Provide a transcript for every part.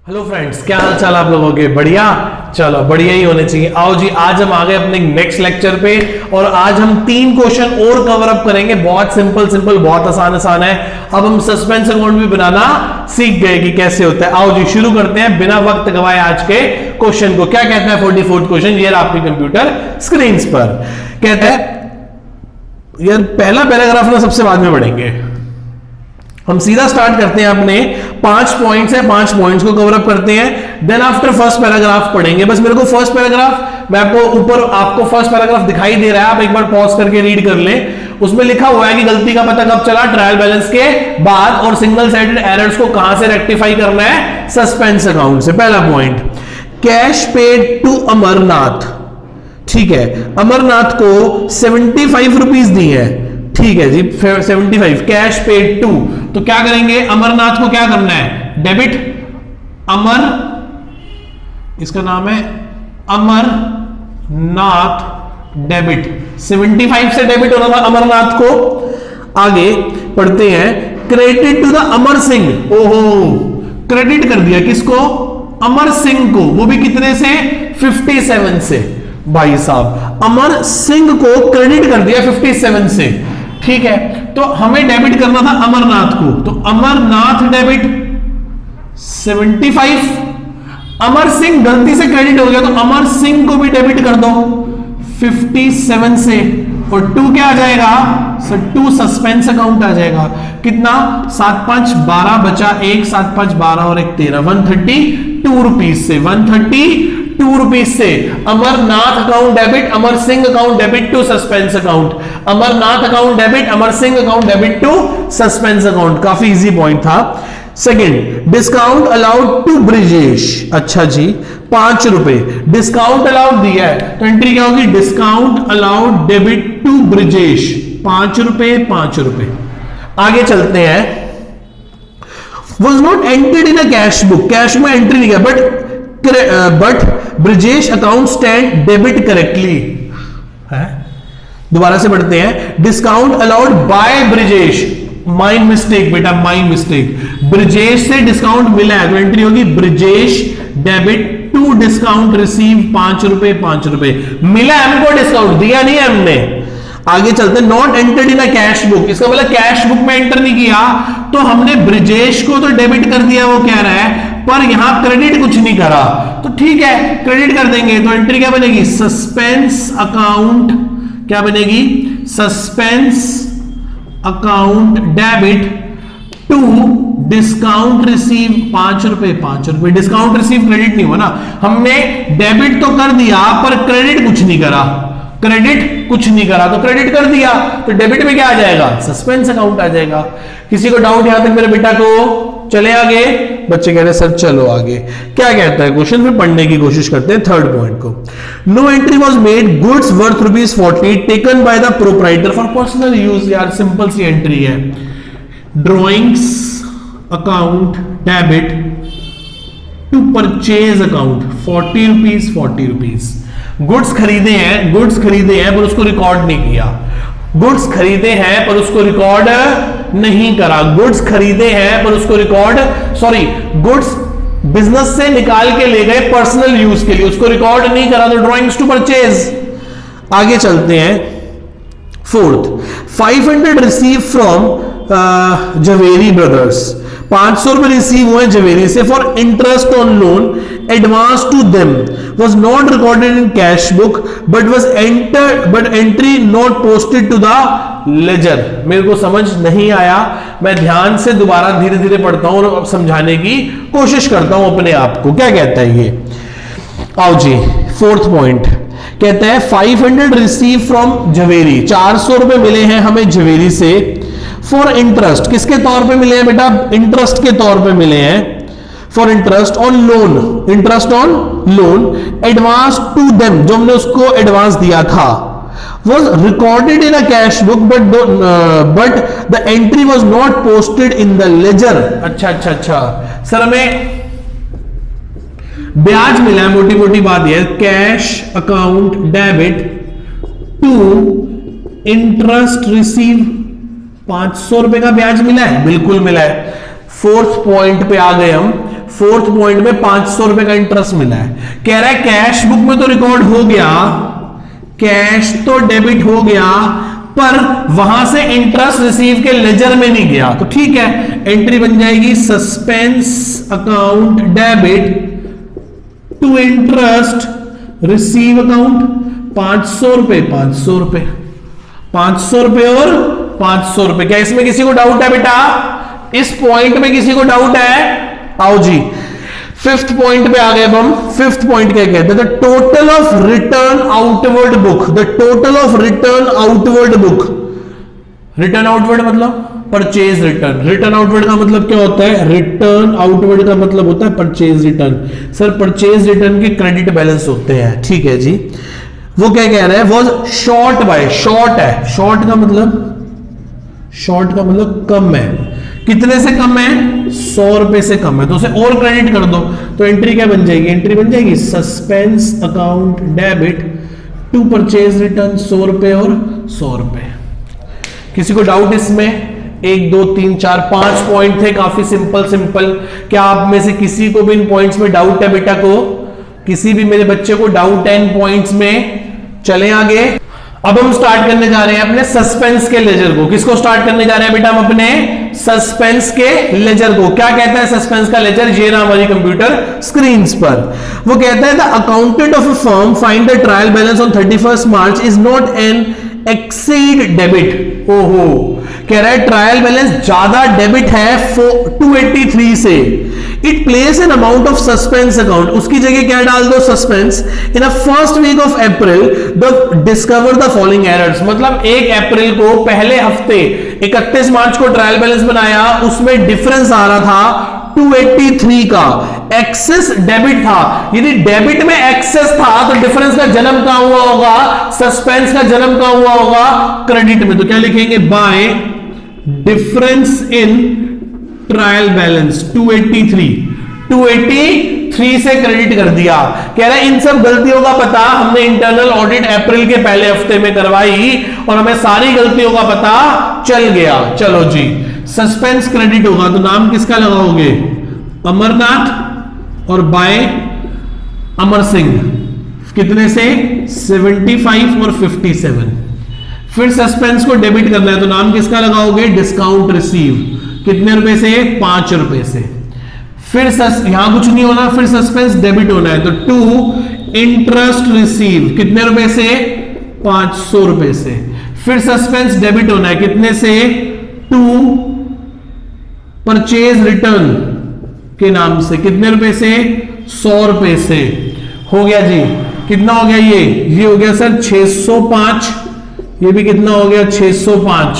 Hello friends, क्या हाल चाल आप लोगों के? बढ़िया। चलो बढ़िया ही होने चाहिए। आओ जी, आज हम आ गए अपने नेक्स्ट लेक्चर पे और आज हम 3 क्वेश्चन और कवर अप करेंगे। बहुत सिंपल सिंपल, बहुत आसान आसान है। अब हम सस्पेंस अकाउंट भी बनाना सीख गए कि कैसे होता है। आओ जी शुरू करते हैं बिना वक्त गवाए आज के क्वेश्चन को। क्या कहता है 44th क्वेश्चन? ये आपकी कंप्यूटर स्क्रीन पर कहता है, यार पहला पैराग्राफ ना सबसे बाद में पढ़ेंगे, हम सीधा स्टार्ट करते हैं। अपने 5 पॉइंट्स है, 5 पॉइंट्स को कवर अप करते हैं, देन आफ्टर फर्स्ट पैराग्राफ पढ़ेंगे। बस मेरे को फर्स्ट पैराग्राफ, मैं आपको ऊपर आपको फर्स्ट पैराग्राफ दिखाई दे रहा है, आप एक बार पॉज करके रीड कर लें। उसमें लिखा हुआ है कि गलती का पता कब चला? ट्रायल बैलेंस के बाद, और सिंगल साइडेड एरर्स को कहां से रेक्टिफाई करना है? सस्पेंस अकाउंट से। पहला point, cash paid to Amarnath. ठीक है, अमरनाथ को 75 रुपीज दी है। ठीक है जी, 75 कैश पेड टू। तो क्या करेंगे? अमरनाथ को क्या करना है? डेबिट। अमर, इसका नाम है अमरनाथ, डेबिट। 75 से डेबिट होना था अमरनाथ को। आगे पढ़ते हैं, credit to the Amar Singh. ओहो, क्रेडिट कर दिया किसको? अमर सिंह को। वो भी कितने से? 57 से। भाई साहब, अमर सिंह को क्रेडिट कर दिया 57 से। ठीक है, तो हमें डेबिट करना था अमरनाथ को, तो अमरनाथ डेबिट 75। अमर सिंह गलती से क्रेडिट हो गया, तो अमर सिंह को भी डेबिट कर दो 57 से। और 2 क्या आ जाएगा? सर 2 सस्पेंस अकाउंट आ जाएगा। कितना? 7 5 12 बचा 1, 7 5 12 और 1 13, 132 रुपीज से। 132 रुपीज से Amarnath account debit, Amar Singh account debit to suspense account. Amarnath account debit, Amar Singh account debit to suspense account. काफी इजी पॉइंट था। Second, discount allowed to Brijesh. अच्छा जी, 5 रुपए डिस्काउंट अलाउड दिया है, तो एंट्री क्या होगी? Discount allowed debit to Brijesh, 5 रुपए 5 रुपए। आगे चलते हैं, was not entered in a cash book, cash में एंट्री नहीं किया, but Brijesh account stand debit correctly है। दोबारा से पढ़ते हैं, discount allowed by Brijesh, mind mistake बेटा, माइंड मिस्टेक। ब्रिजेश से डिस्काउंट मिला है, तो एंट्री होगी Brijesh debit to discount receive 5 रुपए 5 रुपए। मिला हमको डिस्काउंट, दिया नहीं है हमने। आगे चलते हैं, not entered in a cash book, इसका मतलब कैश बुक में एंटर नहीं किया, तो हमने ब्रिजेश को तो डेबिट कर दिया, वो कह रहा है, पर यहां क्रेडिट कुछ नहीं करा। तो ठीक है, क्रेडिट कर देंगे, तो एंट्री क्या बनेगी? Suspense account. क्या बनेगी? Suspense account debit to discount receive 5 रुपए 5 रुपए। डिस्काउंट रिसीव क्रेडिट नहीं हुआ ना, हमने डेबिट तो कर दिया पर क्रेडिट कुछ नहीं करा। क्रेडिट कुछ नहीं करा तो क्रेडिट कर दिया, तो डेबिट में क्या आ जाएगा? सस्पेंस अकाउंट आ जाएगा। किसी को डाउट यहां तक मेरे बेटा को? चले आगे। बच्चे कह रहे सर चलो आगे। क्या कहता है क्वेश्चन में? पढ़ने की कोशिश करते हैं थर्ड पॉइंट को। No entry was made, goods worth ₹40 taken by the proprietor for personal use. यार सिंपल सी एंट्री है, drawings account debit to purchase account 40 rupees 40 rupees. Goods खरीदे हैं पर उसको रिकॉर्ड नहीं किया। गुड्स खरीदे हैं पर उसको रिकॉर्ड नहीं करा। गुड्स खरीदे हैं पर उसको रिकॉर्ड, गुड्स बिजनेस से निकाल के ले गए पर्सनल यूज के लिए, उसको रिकॉर्ड नहीं करा, तो ड्रॉइंग्स टू परचेज। आगे चलते हैं, fourth, 500 receive from Javeri brothers. 500 रुपए रिसीव हुए जवेरी से for interest on loan advance to them, was not recorded in cash book but was entered, but entry not posted to the ledger। मेरे को समझ नहीं आया, मैं ध्यान से दोबारा धीरे धीरे पढ़ता हूं और समझाने की कोशिश करता हूं अपने आप को। क्या कहता है ये? आओ जी, फोर्थ पॉइंट कहता है 500 रिसीव फ्रॉम जवेरी, 400 रुपए मिले हैं हमें जवेरी से, फॉर इंटरेस्ट, किसके तौर पे मिले हैं बेटा? इंटरेस्ट के तौर पे मिले हैं, for interest on loan, interest on loan, advance to them, जो हमने उसको एडवांस दिया था, was recorded in a cash book but the entry was not posted in the ledger। अच्छा सर, हमें ब्याज मिला है, मोटी मोटी बात यह, cash account debit to interest receive 500 रुपए का ब्याज मिला है, बिल्कुल मिला है। फोर्थ पॉइंट पे आ गए हम। फोर्थ पॉइंट में 500 रुपए का इंटरेस्ट मिला है। कह रहा है कैश बुक में तो रिकॉर्ड हो गया, कैश तो डेबिट हो गया, पर वहां से इंटरेस्ट रिसीव के लेजर में नहीं गया। तो ठीक है, एंट्री बन जाएगी suspense account debit to interest receive account 500 रुपए 500 रुपए 500 रुपए और 500 रुपए। क्या इसमें किसी को डाउट है बेटा? इस पॉइंट में किसी को डाउट है? आओ जी, फिफ्थ पॉइंट पे आ गए अब हम। फिफ्थ पॉइंट क्या कहते हैं? The total of return outward book, the total of return outward book. Return outward मतलब परचेज रिटर्न। रिटर्न आउटवर्ड का मतलब क्या होता है? रिटर्न आउटवर्ड का मतलब होता है purchase return. Sir purchase return के क्रेडिट बैलेंस होते हैं, ठीक है जी। वो क्या कह रहा है? वो शॉर्ट बाय, शॉर्ट है, शॉर्ट का मतलब कम है। कितने से कम है? 100 रुपए से कम है, तो उसे और क्रेडिट कर दो। तो एंट्री क्या बन जाएगी? एंट्री बन जाएगी suspense account debit to purchase return 100 रुपए और 100 रुपए। किसी को डाउट इसमें? 1 2 3 4 5 पॉइंट थे, काफी सिंपल सिंपल। क्या आप में से किसी को भी इन पॉइंट्स में डाउट है बेटा को? किसी भी मेरे बच्चे को डाउट है इन पॉइंट्स में? चलें आगे। अब हम स्टार्ट करने जा रहे हैं अपने सस्पेंस के लेजर को। किसको स्टार्ट करने जा रहे हैं बेटा हम? अपने सस्पेंस के लेजर को। क्या कहता है सस्पेंस का लेजर? ये ना हमारी कंप्यूटर स्क्रीन पर। वो कहता है the accountant of a firm find the trial balance on 31 March is not an exceed debit. ओहो, कह रहा है ट्रायल बैलेंस ज्यादा डेबिट है 283 से। It place an amount of suspense account, उसकी जगह क्या डाल दो? Suspense. In a first week of April the discover the following errors. मतलब 1 अप्रैल को, पहले हफ्ते 31 मार्च को ट्रायल बैलेंस बनाया, उसमें डिफरेंस आ रहा था 283 का। एक्सेस डेबिट था। यदि डेबिट में एक्सेस था तो डिफरेंस का जन्म कहां हुआ होगा? सस्पेंस का जन्म कहां हुआ होगा? क्रेडिट में। तो क्या लिखेंगे? Bye difference in trial balance 283 से क्रेडिट कर दिया। कह रहा है इन सब गलतियों का पता हमने इंटरनल ऑडिट अप्रैल के पहले हफ्ते में करवाई और हमें सारी गलतियों का पता चल गया। चलो जी, सस्पेंस क्रेडिट होगा तो नाम किसका लगाओगे? अमरनाथ और बाय अमर सिंह। कितने से? 75 और 57। फिर सस्पेंस को डेबिट करना है तो नाम किसका लगाओगे? Discount receive. कितने रुपए से? 5 रुपए से। फिर यहां कुछ नहीं होना, फिर सस्पेंस डेबिट होना है तो 2 इंटरेस्ट रिसीव। कितने रुपए से? 500 रुपए से। फिर सस्पेंस डेबिट होना है कितने से? 2 परचेज रिटर्न के नाम से। कितने रुपए से? 100 रुपए से। हो गया जी। कितना हो गया? ये हो गया सर 605। ये भी कितना हो गया? 605।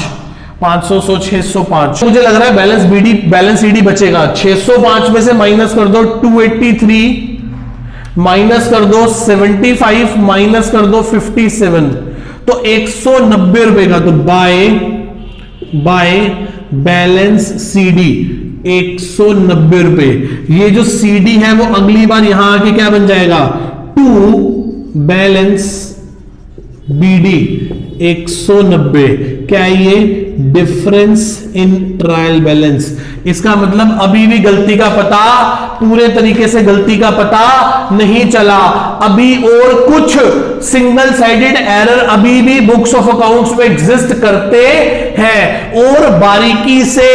500 100 605। मुझे लग रहा है बैलेंस ईडी बचेगा। 605 में से माइनस कर दो 283, माइनस कर दो 75, माइनस कर दो 57, तो 190 रुपए का। तो बाय बैलेंस सीडी 190 रुपए। ये जो सीडी है वो अगली बार यहां आके क्या बन जाएगा? To balance BD 190। क्या ये? Difference in trial balance. इसका मतलब अभी भी गलती का पता, पूरे तरीके से गलती का पता नहीं चला। अभी और कुछ सिंगल साइडेड एरर अभी भी बुक्स ऑफ अकाउंट्स में एग्जिस्ट करते हैं और बारीकी से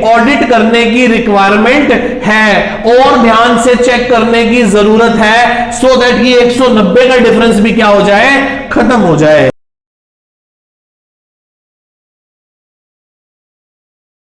ऑडिट करने की रिक्वायरमेंट है और ध्यान से चेक करने की जरूरत है, सो दैट ये 190 का डिफरेंस भी क्या हो जाए? खत्म हो जाए।